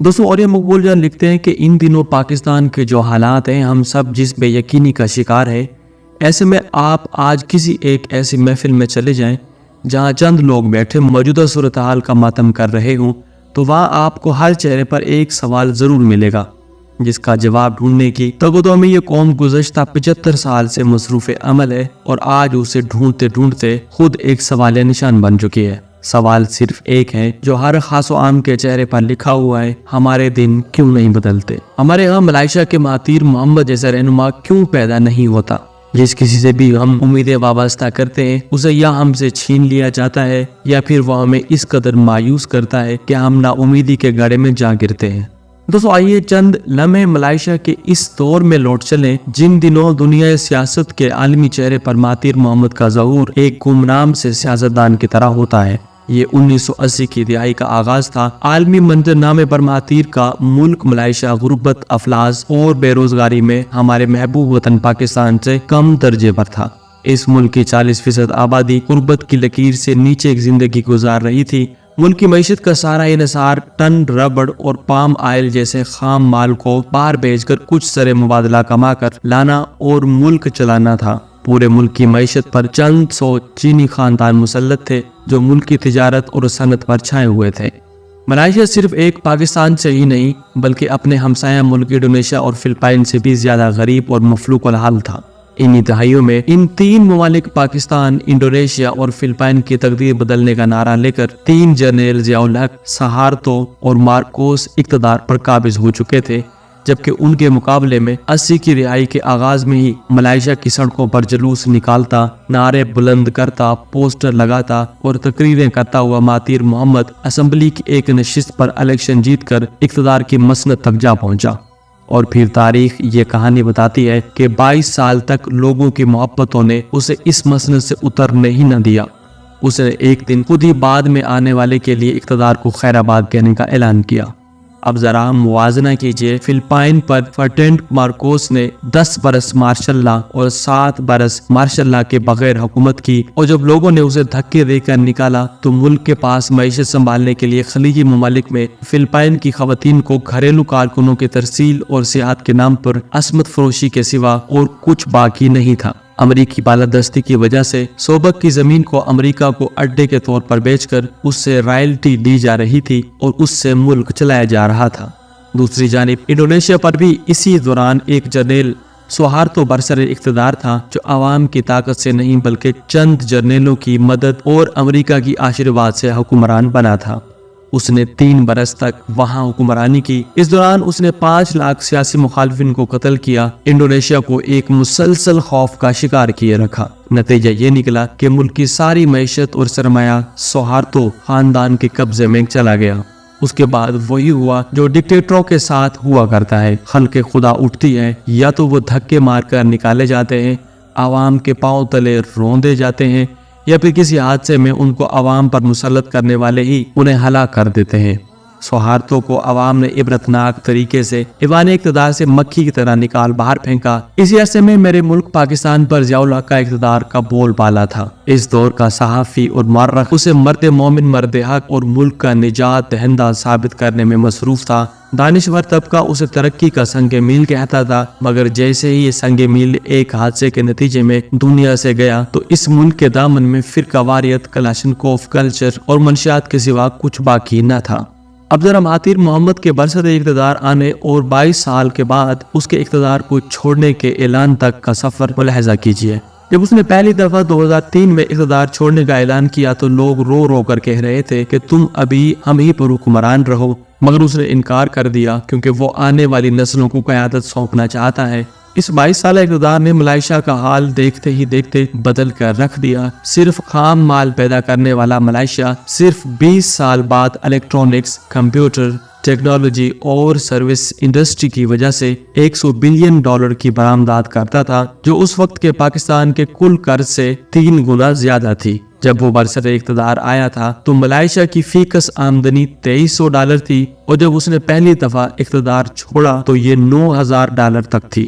دوستوں اور یہ مقبول جان لکھتے ہیں کہ ان دنوں پاکستان کے جو حالات ہیں ہم سب جس بے یقینی کا شکار ہے، ایسے میں آپ آج کسی ایک ایسی محفل میں چلے جائیں جہاں چند لوگ بیٹھے موجودہ صورتحال کا ماتم کر رہے ہوں، تو وہاں آپ کو ہر چہرے پر ایک سوال ضرور ملے گا جس کا جواب ڈھونڈنے کی تگودو میں یہ قوم گزشتہ 75 سال سے مصروف عمل ہے، اور آج اسے ڈھونڈتے ڈھونڈتے خود ایک سوال نشان بن چکی ہے۔ سوال صرف ایک ہے جو ہر خاص و عام کے چہرے پر لکھا ہوا ہے: ہمارے دن کیوں نہیں بدلتے؟ ہمارے یہاں ملائیشیا کے مہاتیر محمد جیسا رہنما کیوں پیدا نہیں ہوتا؟ جس کسی سے بھی ہم امیدیں وابستہ کرتے ہیں اسے یا ہم سے چھین لیا جاتا ہے یا پھر وہ ہمیں اس قدر مایوس کرتا ہے کہ ہم نا امیدی کے گڑھے میں جا گرتے ہیں۔ دوستو آئیے چند لمحے ملائیشیا کے اس دور میں لوٹ چلیں جن دنوں دنیا سیاست کے عالمی چہرے پر مہاتیر محمد کا ظہور ایک گمنام سے سیاستدان کی طرح ہوتا ہے۔ یہ 1980 کی دہائی کا آغاز تھا۔ عالمی منظرنامے پر مہاتیر کا ملک ملائیشیا غربت، افلاس اور بے روزگاری میں ہمارے محبوب وطن پاکستان سے کم درجے پر تھا۔ اس ملک کی 40% آبادی غربت کی لکیر سے نیچے ایک زندگی گزار رہی تھی۔ ملک کی معیشت کا سارا انحصار ٹن ربڑ اور پام آئل جیسے خام مال کو باہر بھیج کر کچھ زر مبادلہ کما کر لانا اور ملک چلانا تھا۔ پورے ملک کی معیشت پر چند سو چینی خاندان مسلط تھے جو ملک کی تجارت اور صنعت پر چھائے ہوئے تھے۔ ملائیشیا صرف ایک پاکستان سے ہی نہیں بلکہ اپنے ہمسایہ ملک انڈونیشیا اور فلپائن سے بھی زیادہ غریب اور مفلوق الحال تھا۔ انہی دہائیوں میں ان تین ممالک پاکستان، انڈونیشیا اور فلپائن کی تقدیر بدلنے کا نعرہ لے کر تین جنرل ضیاء الحق، سہارتو اور مارکوس اقتدار پر قابض ہو چکے تھے، جبکہ ان کے مقابلے میں 80 کی رہائی کے آغاز میں ہی ملائیشیا کی سڑکوں پر جلوس نکالتا، نعرے بلند کرتا، پوسٹر لگاتا اور تقریریں کرتا ہوا مہاتیر محمد اسمبلی کی ایک نشست پر الیکشن جیت کر اقتدار کی مسند تک جا پہنچا۔ اور پھر تاریخ یہ کہانی بتاتی ہے کہ 22 سال تک لوگوں کی محبتوں نے اسے اس مسند سے اترنے ہی نہ دیا۔ اس نے ایک دن خود ہی بعد میں آنے والے کے لیے اقتدار کو خیر آباد کہنے کا اعلان کیا۔ اب ذرا موازنہ کیجئے، فلپائن پر فرڈینڈ مارکوس نے 10 برس مارشل لا اور 7 برس مارشل لا کے بغیر حکومت کی، اور جب لوگوں نے اسے دھکے دے کر نکالا تو ملک کے پاس معیشت سنبھالنے کے لیے خلیجی ممالک میں فلپائن کی خواتین کو گھریلو کارکنوں کی ترسیل اور سیاحت کے نام پر عصمت فروشی کے سوا اور کچھ باقی نہیں تھا۔ امریکی بالادستی کی وجہ سے سوبک کی زمین کو امریکہ کو اڈے کے طور پر بیچ کر اس سے رائلٹی لی جا رہی تھی اور اس سے ملک چلایا جا رہا تھا۔ دوسری جانب انڈونیشیا پر بھی اسی دوران ایک جنرل سہارتو برسر اقتدار تھا جو عوام کی طاقت سے نہیں بلکہ چند جرنیلوں کی مدد اور امریکہ کی آشیرواد سے حکمران بنا تھا۔ اس نے 3 برس تک وہاں حکمرانی کی۔ اس دوران اس نے 5 لاکھ سیاسی مخالفین کو قتل کیا، انڈونیشیا کو ایک مسلسل خوف کا شکار کیے رکھا۔ نتیجہ یہ نکلا کہ ملک کی ساری معیشت اور سرمایہ سہارتو خاندان کے قبضے میں چلا گیا۔ اس کے بعد وہی ہوا جو ڈکٹیٹروں کے ساتھ ہوا کرتا ہے، خلق خدا اٹھتی ہے، یا تو وہ دھکے مار کر نکالے جاتے ہیں، عوام کے پاؤں تلے روندے جاتے ہیں، یا پھر کسی حادثے میں ان کو عوام پر مسلط کرنے والے ہی انہیں ہلاک کر دیتے ہیں۔ سہارتو کو عوام نے عبرتناک طریقے سے ایوان اقتدار سے مکھی کی طرح نکال باہر پھینکا۔ اسی عرصے میں میرے ملک پاکستان پر ضیاء الحق کا اقتدار کا بول بالا تھا۔ اس دور کا صحافی اور مورخ اسے مرد مومن، مرد حق اور ملک کا نجات دہندہ ثابت کرنے میں مصروف تھا۔ دانشور طبقہ اسے ترقی کا سنگ میل کہتا تھا، مگر جیسے ہی یہ سنگ میل ایک حادثے کے نتیجے میں دنیا سے گیا تو اس ملک کے دامن میں فرقہ واریت، کلاشنکوف کلچر اور منشیات کے سوا کچھ باقی نہ تھا۔ اب ذرا مہاتیر محمد کے برسر اقتدار آنے اور 22 سال کے بعد اس کے اقتدار کو چھوڑنے کے اعلان تک کا سفر ملاحظہ کیجیے۔ جب اس نے پہلی دفعہ 2003 میں اقتدار چھوڑنے کا اعلان کیا تو لوگ رو رو کر کہہ رہے تھے کہ تم ابھی ہم ہی پر حکمران رہو، مگر اس نے انکار کر دیا کیونکہ وہ آنے والی نسلوں کو قیادت سونپنا چاہتا ہے۔ اس 22 سالہ اقتدار نے ملائیشیا کا حال دیکھتے ہی دیکھتے بدل کر رکھ دیا۔ صرف خام مال پیدا کرنے والا ملائیشیا صرف 20 سال بعد الیکٹرانکس، کمپیوٹر، ٹیکنالوجی اور سروس انڈسٹری کی وجہ سے $100 بلین کی برآمدات کرتا تھا، جو اس وقت کے پاکستان کے کل قرض سے 3 گنا زیادہ تھی۔ جب وہ برسر اقتدار آیا تھا تو ملائیشیا کی فی کس آمدنی $2300 تھی، اور جب اس نے پہلی دفعہ اقتدار چھوڑا تو یہ $9000 تک تھی۔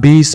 20,